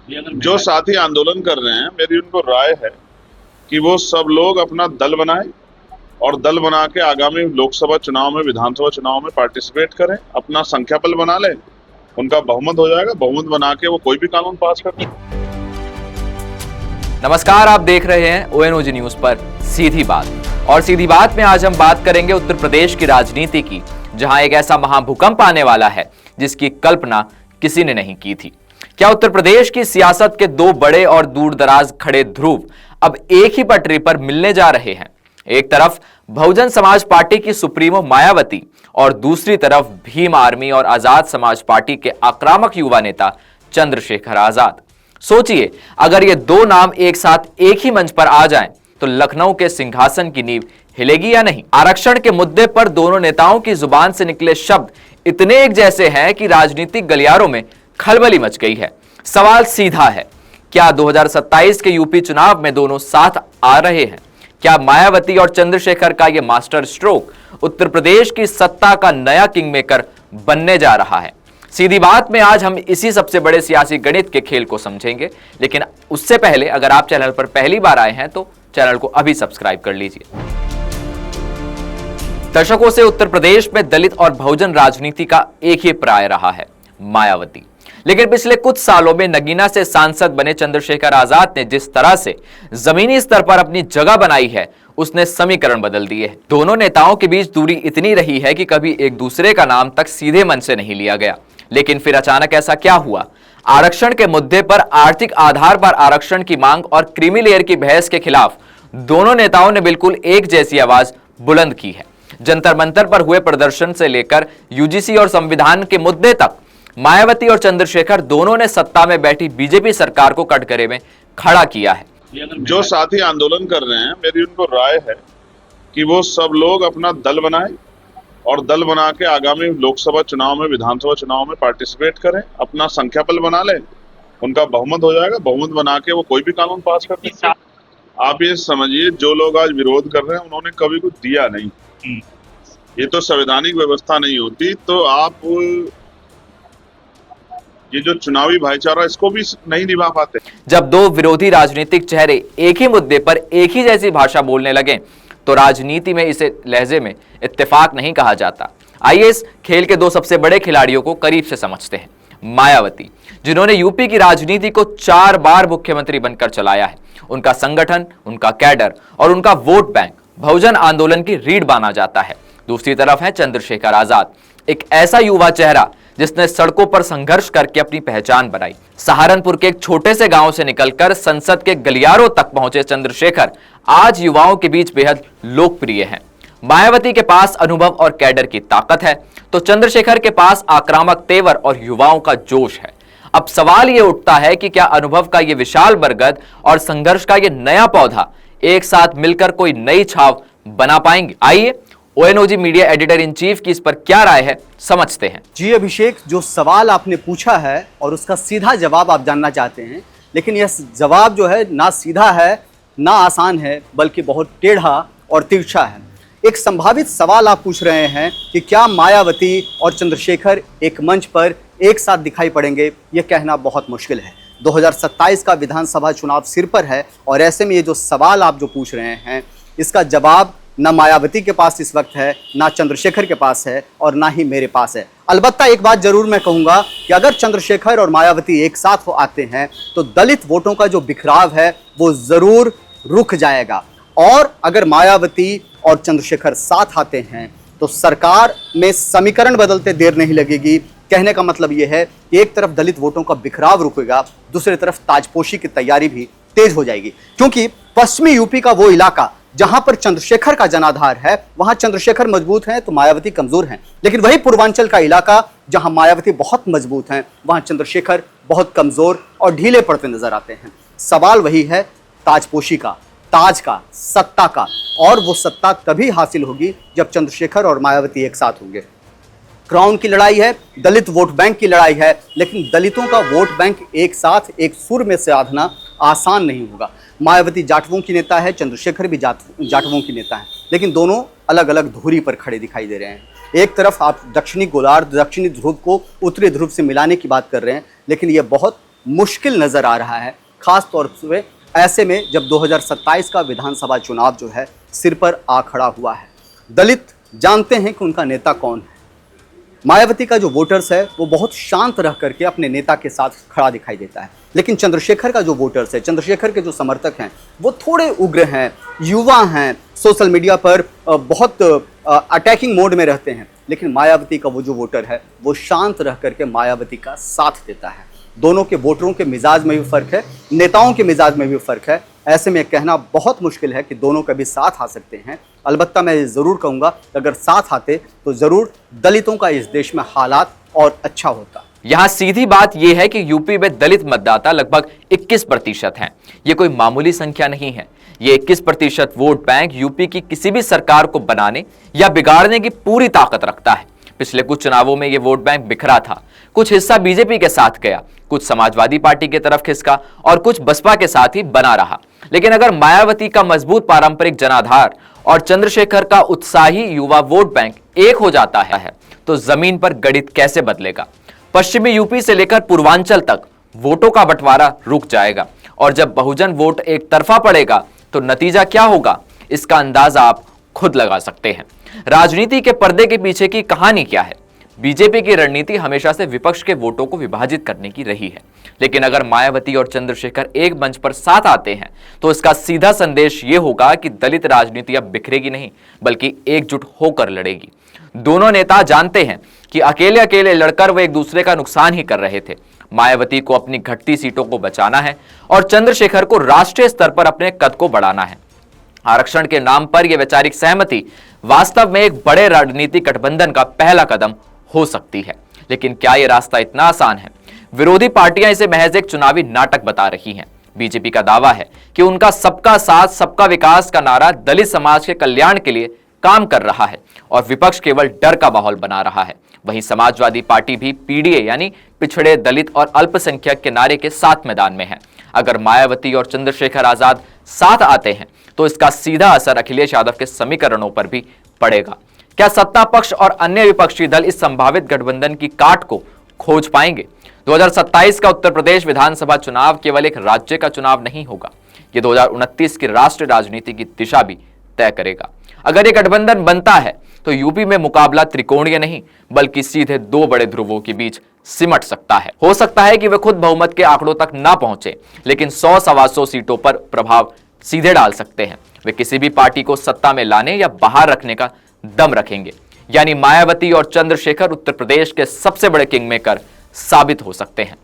जो साथी आंदोलन कर रहे हैं, मेरी उनको राय है कि वो सब लोग अपना दल बनाएं और दल बना के आगामी लोकसभा चुनाव में, विधानसभा चुनाव में पार्टिसिपेट करें, अपना संख्या बल बना लें, उनका बहुमत हो जाएगा। बहुमत बना के वो कोई भी कानून पास कर दें। नमस्कार, आप देख रहे हैं ONOG न्यूज पर सीधी बात। और सीधी बात में आज हम बात करेंगे उत्तर प्रदेश की राजनीति की, जहां एक ऐसा महाभूकंप आने वाला है जिसकी कल्पना किसी ने नहीं की थी। क्या उत्तर प्रदेश की सियासत के दो बड़े और दूरदराज खड़े ध्रुव अब एक ही पटरी पर मिलने जा रहे हैं? एक तरफ बहुजन समाज पार्टी की सुप्रीमो मायावती और दूसरी तरफ भीम आर्मी और आजाद समाज पार्टी के आक्रामक युवा नेता चंद्रशेखर आजाद। सोचिए, अगर ये दो नाम एक साथ एक ही मंच पर आ जाएं, तो लखनऊ के सिंहासन की नींव हिलेगी या नहीं? आरक्षण के मुद्दे पर दोनों नेताओं की जुबान से निकले शब्द इतने एक जैसे हैं कि राजनीतिक गलियारों में खलबली मच गई है। सवाल सीधा है, क्या 2027 के यूपी चुनाव में दोनों साथ आ रहे हैं? क्या मायावती और चंद्रशेखर का यह मास्टर स्ट्रोक उत्तर प्रदेश की सत्ता का नया किंगमेकर बनने जा रहा है? सीधी बात में आज हम इसी सबसे बड़े सियासी गणित के खेल को समझेंगे, लेकिन उससे पहले अगर आप चैनल पर पहली बार आए हैं तो चैनल को अभी सब्सक्राइब कर लीजिए। दशकों से उत्तर प्रदेश में दलित और बहुजन राजनीति का एक ही पर्याय रहा है, मायावती। लेकिन पिछले कुछ सालों में नगीना से सांसद बने चंद्रशेखर आजाद ने जिस तरह से जमीनी स्तर पर अपनी जगह बनाई है, उसने समीकरण बदल दिए हैं। दोनों नेताओं के बीच दूरी इतनी रही है कि कभी एक दूसरे का नाम तक सीधे मन से नहीं लिया गया। लेकिन फिर अचानक ऐसा क्या हुआ? आरक्षण के मुद्दे पर आर्थिक आधार पर आरक्षण की मांग और क्रीमी लेयर की बहस के खिलाफ दोनों नेताओं ने बिल्कुल एक जैसी आवाज बुलंद की है। जंतर मंतर पर हुए प्रदर्शन से लेकर यूजीसी और संविधान के मुद्दे तक मायावती और चंद्रशेखर दोनों ने सत्ता में बैठी बीजेपी सरकार को कटघरे में खड़ा किया है। जो साथी आंदोलन कर रहे हैं, मेरी उनको राय है कि वो सब लोग अपना दल बनाएं और दल बना के आगामी लोकसभा चुनाव में, विधानसभा चुनाव में पार्टिसिपेट करें, अपना संख्या बल बना लें, उनका बहुमत हो जाएगा। बहुमत बना के वो कोई भी कानून पास कर दें। आप ये समझिए, जो लोग आज विरोध कर रहे हैं उन्होंने कभी कुछ दिया नहीं। ये तो संवैधानिक व्यवस्था नहीं होती तो आप ये जो चुनावी भाईचारा, इसको भी नहीं निभा पाते। जब दो विरोधी राजनीतिक चेहरे एक ही मुद्दे पर एक ही जैसी भाषा बोलने लगे तो राजनीति में इसे लहजे में इत्तेफाक नहीं कहा जाता। आइए इस खेल के दो सबसे बड़े खिलाड़ियों को करीब से समझते हैं। मायावती, जिन्होंने यूपी की राजनीति को 4 बार मुख्यमंत्री बनकर चलाया है। उनका संगठन, उनका कैडर और उनका वोट बैंक बहुजन आंदोलन की रीढ़ माना जाता है। दूसरी तरफ है चंद्रशेखर आजाद, एक ऐसा युवा चेहरा जिसने सड़कों पर संघर्ष करके अपनी पहचान बनाई। सहारनपुर के एक छोटे से गांव से निकलकर संसद के गलियारों तक पहुंचे चंद्रशेखर आज युवाओं के बीच बेहद लोकप्रिय हैं। मायावती के पास अनुभव और कैडर की ताकत है, तो चंद्रशेखर के पास आक्रामक तेवर और युवाओं का जोश है। अब सवाल यह उठता है कि क्या अनुभव का यह विशाल बरगद और संघर्ष का यह नया पौधा एक साथ मिलकर कोई नई छाव बना पाएंगे? आइए ONOG media editor in chief की इस पर क्या राय है, समझते हैं। जी अभिषेक, जो सवाल आपने पूछा है और उसका सीधा जवाब आप जानना चाहते हैं, लेकिन यह जवाब जो है ना सीधा है ना आसान है, बल्कि बहुत टेढ़ा और तिरछा है। एक संभावित सवाल आप पूछ रहे हैं कि क्या मायावती और चंद्रशेखर एक मंच पर एक साथ दिखाई पड़ेंगे? यह कहना बहुत मुश्किल है। 2027 का विधानसभा चुनाव सिर पर है और ऐसे में ये जो सवाल आप जो पूछ रहे हैं, इसका जवाब ना मायावती के पास इस वक्त है, ना चंद्रशेखर के पास है और ना ही मेरे पास है। अलबत्ता एक बात जरूर मैं कहूंगा कि अगर चंद्रशेखर और मायावती एक साथ हो आते हैं तो दलित वोटों का जो बिखराव है वो जरूर रुक जाएगा। और अगर मायावती और चंद्रशेखर साथ आते हैं तो सरकार में समीकरण बदलते देर नहीं लगेगी। कहने का मतलब यह है कि एक तरफ दलित वोटों का बिखराव रुकेगा, दूसरी तरफ ताजपोशी की तैयारी भी तेज हो जाएगी। क्योंकि पश्चिमी यूपी का वो इलाका जहां पर चंद्रशेखर का जनाधार है, वहां चंद्रशेखर मजबूत हैं तो मायावती कमजोर हैं। लेकिन वही पूर्वांचल का इलाका जहां मायावती बहुत मजबूत हैं, वहां चंद्रशेखर बहुत कमजोर और ढीले पड़ते नजर आते हैं। सवाल वही है ताजपोशी का, ताज का, सत्ता का। और वो सत्ता तभी हासिल होगी जब चंद्रशेखर और मायावती एक साथ होंगे। क्राउन की लड़ाई है, दलित वोट बैंक की लड़ाई है, लेकिन दलितों का वोट बैंक एक साथ एक सुर में साधना आसान नहीं होगा। मायावती जाटवों की नेता है, चंद्रशेखर भी जाटवों की नेता है, लेकिन दोनों अलग अलग धुरी पर खड़े दिखाई दे रहे हैं। एक तरफ आप दक्षिणी गोलार्ध, दक्षिणी ध्रुव को उत्तरी ध्रुव से मिलाने की बात कर रहे हैं, लेकिन यह बहुत मुश्किल नज़र आ रहा है, खास तौर पे ऐसे में जब 2027 का विधानसभा चुनाव जो है सिर पर आ खड़ा हुआ है। दलित जानते हैं कि उनका नेता कौन है। मायावती का जो वोटर्स है वो बहुत शांत रह करके अपने नेता के साथ खड़ा दिखाई देता है, लेकिन चंद्रशेखर का जो वोटर्स है, चंद्रशेखर के जो समर्थक हैं, वो थोड़े उग्र हैं, युवा हैं, सोशल मीडिया पर बहुत अटैकिंग मोड में रहते हैं। लेकिन मायावती का वो जो वोटर है वो शांत रह करके मायावती का साथ देता है। दोनों के वोटरों के मिजाज में भी फ़र्क है, नेताओं के मिजाज में भी फ़र्क है। ऐसे में कहना बहुत मुश्किल है कि दोनों कभी साथ आ सकते हैं। अलबत्ता मैं ये ज़रूर कहूँगा कि अगर साथ आते तो ज़रूर दलितों का इस देश में हालात और अच्छा होता। यहां सीधी बात यह है कि यूपी में दलित मतदाता लगभग 21% हैं। ये कोई मामूली संख्या नहीं है। ये 21% वोट बैंक यूपी की किसी भी सरकार को बनाने या बिगाड़ने की पूरी ताकत रखता है। पिछले कुछ चुनावों में ये वोट बैंक बिखरा था। कुछ हिस्सा बीजेपी के साथ गया, कुछ समाजवादी पार्टी की तरफ खिसका और कुछ बसपा के साथ ही बना रहा। लेकिन अगर मायावती का मजबूत पारंपरिक जनाधार और चंद्रशेखर का उत्साही युवा वोट बैंक एक हो जाता है तो जमीन पर गणित कैसे बदलेगा। पश्चिमी यूपी से लेकर पूर्वांचल तक वोटों का बंटवारा रुक जाएगा और जब बहुजन वोट एक तरफा पड़ेगा तो नतीजा क्या होगा, इसका अंदाजा आप खुद लगा सकते हैं। राजनीति के पर्दे के पीछे की कहानी क्या है। बीजेपी की रणनीति हमेशा से विपक्ष के वोटों को विभाजित करने की रही है, लेकिन अगर मायावती और चंद्रशेखर एक मंच पर साथ आते हैं तो इसका सीधा संदेश यह होगा कि दलित राजनीति अब बिखरेगी नहीं बल्कि एकजुट होकर लड़ेगी। दोनों नेता जानते हैं कि अकेले अकेले लड़कर वे एक दूसरे का नुकसान ही कर रहे थे। मायावती को अपनी घटती सीटों को बचाना है और चंद्रशेखर को राष्ट्रीय स्तर पर अपने कद को बढ़ाना है। आरक्षण के नाम पर यह वैचारिक सहमति वास्तव में एक बड़े राजनीतिक गठबंधन का पहला कदम हो सकती है। लेकिन क्या यह रास्ता इतना आसान है? विरोधी पार्टियां इसे महज एक चुनावी नाटक बता रही हैं। बीजेपी का दावा है कि उनका सबका साथ सबका विकास का नारा दलित समाज के कल्याण के लिए काम कर रहा है और विपक्ष केवल डर का माहौल बना रहा है। वहीं समाजवादी पार्टी भी पीडीए यानी पिछड़े, दलित और अल्पसंख्यक के नारे के साथ मैदान में है। अगर मायावती और चंद्रशेखर आजाद साथ आते हैं तो इसका सीधा असर अखिलेश यादव के समीकरणों पर भी पड़ेगा। क्या सत्ता पक्ष और अन्य विपक्षी दल इस संभावित गठबंधन की काट को खोज पाएंगे? 2027 का उत्तर प्रदेश विधानसभा चुनाव केवल एक राज्य का चुनाव नहीं होगा, ये 2029 की राष्ट्रीय राजनीति की दिशा भी तय करेगा। अगर ये गठबंधन बनता है तो यूपी में मुकाबला त्रिकोणीय नहीं बल्कि सीधे दो बड़े ध्रुवों के बीच सिमट सकता है। हो सकता है कि वे खुद बहुमत के आंकड़ों तक ना पहुंचे, लेकिन 100-125 सीटों पर प्रभाव सीधे डाल सकते हैं। वे किसी भी पार्टी को सत्ता में लाने या बाहर रखने का दम रखेंगे। यानी मायावती और चंद्रशेखर उत्तर प्रदेश के सबसे बड़े किंग मेकर साबित हो सकते हैं।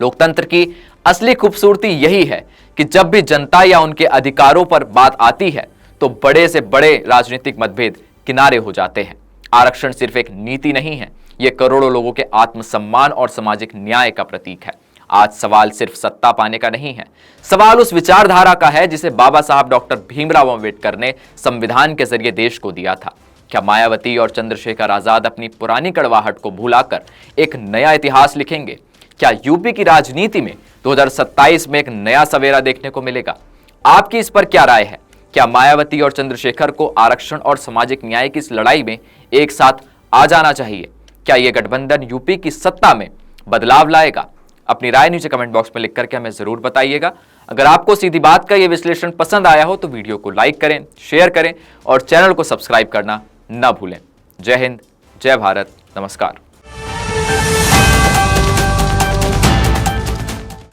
लोकतंत्र की असली खूबसूरती यही है कि जब भी जनता या उनके अधिकारों पर बात आती है तो बड़े से बड़े राजनीतिक मतभेद किनारे हो जाते हैं। आरक्षण सिर्फ एक नीति नहीं है, यह करोड़ों लोगों के आत्मसम्मान और सामाजिक न्याय का प्रतीक है। आज सवाल सिर्फ सत्ता पाने का नहीं है, सवाल उस विचारधारा का है जिसे बाबा साहब डॉक्टर भीमराव अंबेडकर ने संविधान के जरिए देश को दिया था। क्या मायावती और चंद्रशेखर आजाद अपनी पुरानी कड़वाहट को भुलाकर एक नया इतिहास लिखेंगे? क्या यूपी की राजनीति में 2027 में एक नया सवेरा देखने को मिलेगा? आपकी इस पर क्या राय है? क्या मायावती और चंद्रशेखर को आरक्षण और सामाजिक न्याय की इस लड़ाई में एक साथ आ जाना चाहिए? क्या यह गठबंधन यूपी की सत्ता में बदलाव लाएगा? अपनी राय नीचे कमेंट बॉक्स में लिख करके हमें जरूर बताइएगा। अगर आपको सीधी बात का यह विश्लेषण पसंद आया हो तो वीडियो को लाइक करें, शेयर करें और चैनल को सब्सक्राइब करना न भूलें। जय हिंद, जय भारत, नमस्कार।